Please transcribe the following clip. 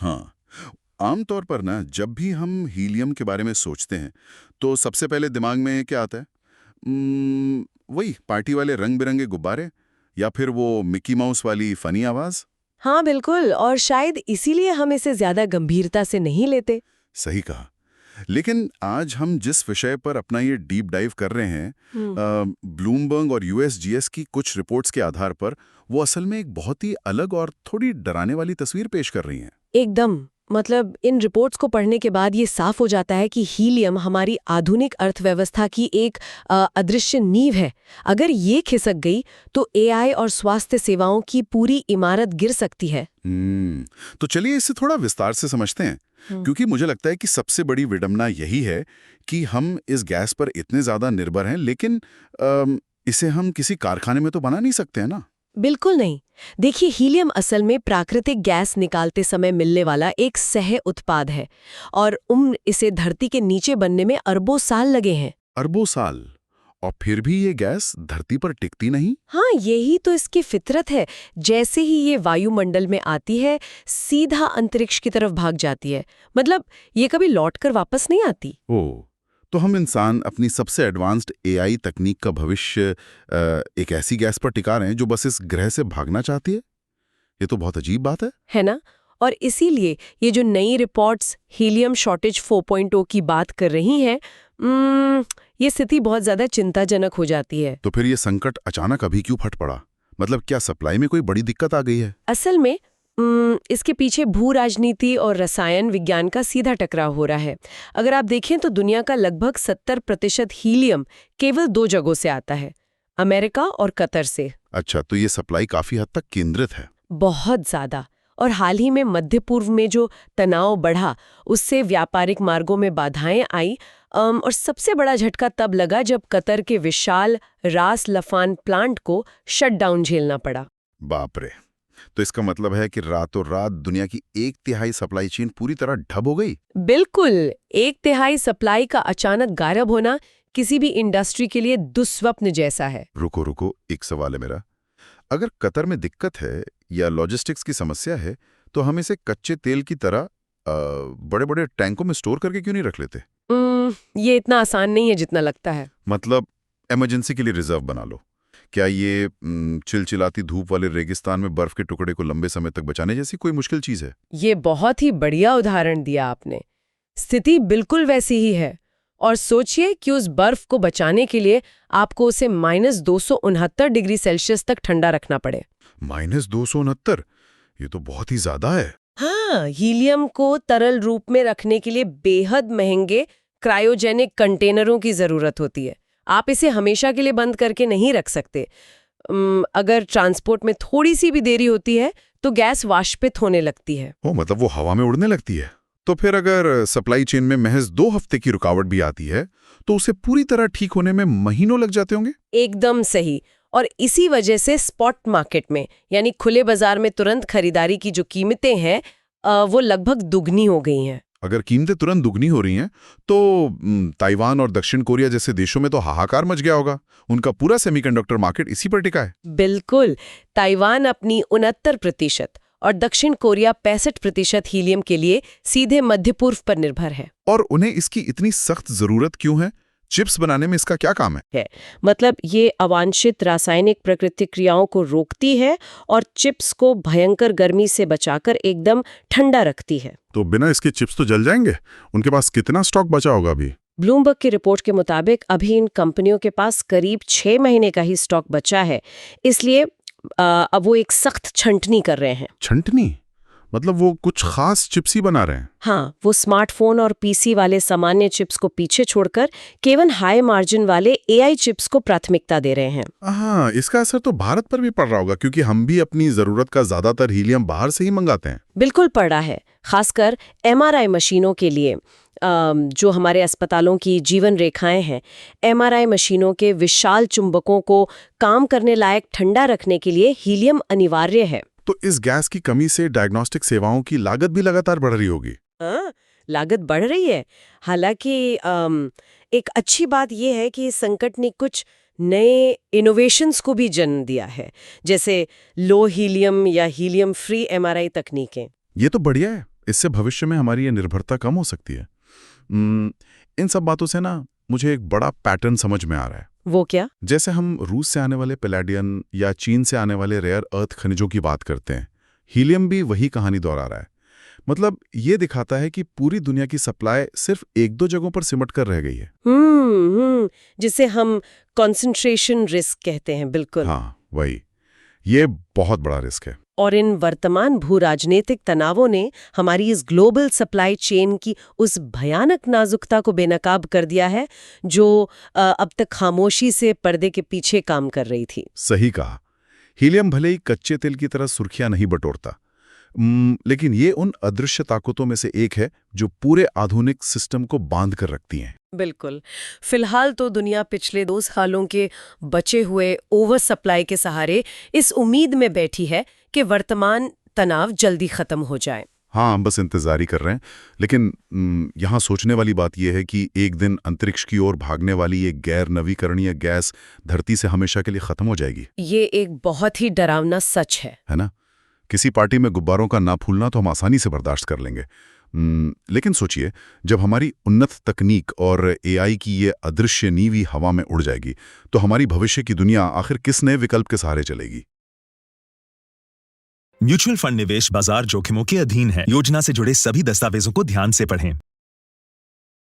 हाँ, आमतौर पर ना जब भी हम हीलियम के बारे में सोचते हैं तो सबसे पहले दिमाग में क्या आता है? वही पार्टी वाले रंग बिरंगे गुब्बारे या फिर वो मिकी माउस वाली फनी आवाज। हाँ बिल्कुल, और शायद इसीलिए हम इसे ज्यादा गंभीरता से नहीं लेते। सही कहा। लेकिन आज हम जिस विषय पर अपना ये डीप डाइव कर रहे हैं, हम्म। ब्लूमबर्ग और यूएसजीएस की कुछ रिपोर्ट्स के आधार पर वो असल में एक बहुत ही अलग और थोड़ी डराने वाली तस्वीर पेश कर रही हैं। एकदम। मतलब इन रिपोर्ट्स को पढ़ने के बाद ये साफ हो जाता है कि हीलियम हमारी आधुनिक अर्थव्यवस्था की एक अदृश्य नींव है। अगर ये खिसक गई तो एआई और स्वास्थ्य सेवाओं की पूरी इमारत गिर सकती है। तो चलिए इसे थोड़ा विस्तार से समझते हैं, क्योंकि मुझे लगता है कि सबसे बड़ी विडंबना यही है कि हम इस गैस पर इतने ज्यादा निर्भर हैं, लेकिन इसे हम किसी कारखाने में तो बना नहीं सकते हैं ना। बिल्कुल नहीं। देखिए, हीलियम असल में प्राकृतिक गैस निकालते समय मिलने वाला एक सह उत्पाद है और उम्र इसे धरती के नीचे बनने में अरबों साल लगे हैं। अरबों साल? और फिर भी ये गैस धरती पर टिकती नहीं? हाँ, यही तो इसकी फितरत है। जैसे ही ये वायुमंडल में आती है, सीधा अंतरिक्ष की तरफ भाग जाती है। मतलब ये कभी लौटकर वापस नहीं आती। ओह, तो हम इंसान अपनी सबसे एडवांस्ड एआई तकनीक का भविष्य एक ऐसी गैस पर टिका रहे हैं जो बस इस ग्रह से भागना चाहती है? ये तो बहुत अजीब बात है ना? और इसीलिए ये जो नई रिपोर्ट्स हीलियम शॉर्टेज 4.0 की बात कर रही हैं, ये स्थिति बहुत ज्यादा चिंताजनक हो जाती है। तो फिर ये संकट अचानक अभी क्यों फट पड़ा? मतलब क्या सप्लाई में कोई बड़ी दिक्कत आ गई है? असल में इसके पीछे भू राजनीति और रसायन विज्ञान का सीधा टकराव हो रहा है। अगर आप देखें तो दुनिया का लगभग 70% हीलियम केवल 2 जगहों से आता है, अमेरिका और कतर से। अच्छा, तो ये सप्लाई काफी हद तक केंद्रित है। बहुत ज्यादा। और हाल ही में मध्य पूर्व में जो तनाव बढ़ा, उससे व्यापारिक मार्गों में बाधाएं आई। और सबसे बड़ा झटका तब लगा जब कतर के विशाल रास लफान प्लांट को शटडाउन झेलना पड़ा। बाप रे! तो इसका मतलब है कि रातों रात दुनिया की 1/3 सप्लाई चेन पूरी तरह ठप हो गई? बिल्कुल। 1/3 सप्लाई का अचानक गायब होना किसी भी इंडस्ट्री के लिए दुस्वप्न जैसा है। रुको रुको, एक सवाल है मेरा। अगर कतर में दिक्कत है या लॉजिस्टिक्स की समस्या है, तो हम इसे कच्चे तेल की तरह बड़े बड़े टैंकों में स्टोर करके क्यों नहीं रख लेते? ये इतना आसान नहीं है जितना लगता है। मतलब इमरजेंसी के लिए रिजर्व बना लो। क्या ये चिलचिलाती धूप वाले रेगिस्तान में बर्फ के टुकड़े को लंबे समय तक बचाने जैसी कोई मुश्किल चीज है? ये बहुत ही बढ़िया उदाहरण दिया आपने। स्थिति बिल्कुल वैसी ही है। और सोचिए कि उस बर्फ को बचाने के लिए आपको उसे -269 डिग्री सेल्सियस तक ठंडा रखना पड़े। -269? ये तो बहुत ही ज्यादा है। हाँ, हीलियम को तरल रूप में रखने के लिए बेहद महंगे क्रायोजेनिक कंटेनरों की जरूरत होती है। आप इसे हमेशा के लिए बंद करके नहीं रख सकते। अगर ट्रांसपोर्ट में थोड़ी सी भी देरी होती है तो गैस वाष्पित होने लगती है। मतलब वो हवा में उड़ने लगती है। तो फिर अगर सप्लाई चेन में महज 2 हफ्ते की रुकावट भी आती है तो उसे पूरी तरह ठीक होने में महीनों लग जाते होंगे? एकदम सही। और इसी वजह से स्पॉट मार्केट में, यानी खुले बाजार में तुरंत खरीदारी की जो कीमतें हैं, वो लगभग दुगनी हो गई हैं। अगर कीमतें तुरंत दुगनी हो रही हैं तो ताइवान और दक्षिण कोरिया जैसे देशों में तो हाहाकार मच गया होगा। उनका पूरा सेमीकंडक्टर मार्केट इसी पर टिका है। बिल्कुल। ताइवान अपनी 69% और दक्षिण कोरिया 65% हीलियम के लिए सीधे मध्य पूर्व पर निर्भर है। और उन्हें इसकी इतनी सख्त जरूरत क्यों है? चिप्स बनाने में इसका क्या काम है? मतलब ये अवांछित रासायनिक प्रकृति क्रियाओं को रोकती है और चिप्स को भयंकर गर्मी से बचाकर एकदम ठंडा रखती है। तो बिना इसके चिप्स तो जल जाएंगे। उनके पास कितना स्टॉक बचा होगा अभी? ब्लूमबर्ग की रिपोर्ट के मुताबिक अभी इन कंपनियों के पास करीब 6 महीने का ही स्टॉक बचा है। इसलिए अब वो एक सख्त छंटनी कर रहे हैं। छंटनी? मतलब वो कुछ खास चिप्स ही बना रहे हैं? हाँ, वो स्मार्टफोन और पीसी वाले सामान्य चिप्स को पीछे छोड़कर केवल हाई मार्जिन वाले एआई चिप्स को प्राथमिकता दे रहे हैं। हाँ, इसका असर तो भारत पर भी पड़ रहा होगा, क्योंकि हम भी अपनी जरूरत का ज्यादातर हीलियम बाहर से ही मंगाते हैं। बिल्कुल पड़ा है, खासकर एमआरआई मशीनों के लिए। जो हमारे अस्पतालों की जीवन रेखाएं हैं, एमआरआई मशीनों के विशाल चुंबकों को काम करने लायक ठंडा रखने के लिए हीलियम अनिवार्य है। तो इस गैस की कमी से डायग्नोस्टिक सेवाओं की लागत भी लगातार बढ़ रही होगी। हाँ, लागत बढ़ रही है। हालांकि एक अच्छी बात यह है कि इस संकट ने कुछ नए इनोवेशंस को भी जन्म दिया है, जैसे लो हीलियम या हीलियम फ्री एमआरआई तकनीकें। ये तो बढ़िया है। इससे भविष्य में हमारी ये निर्भरता कम हो सकती है। इन सब बातों से ना मुझे एक बड़ा पैटर्न समझ में आ रहा है। वो क्या? जैसे हम रूस से आने वाले पैलेडियम या चीन से आने वाले रेयर अर्थ खनिजों की बात करते हैं, हीलियम भी वही कहानी दोहरा रहा है। मतलब ये दिखाता है कि पूरी दुनिया की सप्लाई सिर्फ एक दो जगहों पर सिमट कर रह गई है। जिसे हम कंसंट्रेशन रिस्क कहते हैं। बिल्कुल। हाँ, वही। ये बहुत बड़ा रिस्क है। और इन वर्तमान भू-राजनीतिक तनावों ने हमारी इस ग्लोबल सप्लाई चेन की उस भयानक नाजुकता को बेनकाब कर दिया है जो अब तक खामोशी से पर्दे के पीछे काम कर रही थी। सही कहा। हीलियम भले ही कच्चे तेल की तरह सुर्खियां नहीं बटोरता, लेकिन ये उन अदृश्य ताकतों में से एक है जो पूरे आधुनिक सिस्टम को बांध कर रखती हैं। बिल्कुल। फिलहाल तो दुनिया पिछले 2 सालों के बचे हुए ओवर सप्लाई के सहारे इस उम्मीद में बैठी है कि वर्तमान तनाव जल्दी खत्म हो जाए। हाँ, हम बस इंतजार ही कर रहे हैं। लेकिन यहाँ सोचने वाली बात यह है कि एक दिन अंतरिक्ष की ओर भागने वाली ये गैर नवीकरणीय गैस धरती से हमेशा के लिए खत्म हो जाएगी। ये एक बहुत ही डरावना सच है ना? किसी पार्टी में गुब्बारों का ना फूलना तो हम आसानी से बर्दाश्त कर लेंगे, लेकिन सोचिए, जब हमारी उन्नत तकनीक और एआई की ये अदृश्य नींव हवा में उड़ जाएगी, तो हमारी भविष्य की दुनिया आखिर किस नए विकल्प के सहारे चलेगी? म्यूचुअल फंड निवेश बाजार जोखिमों के अधीन है। योजना से जुड़े सभी दस्तावेजों को ध्यान से पढ़ें।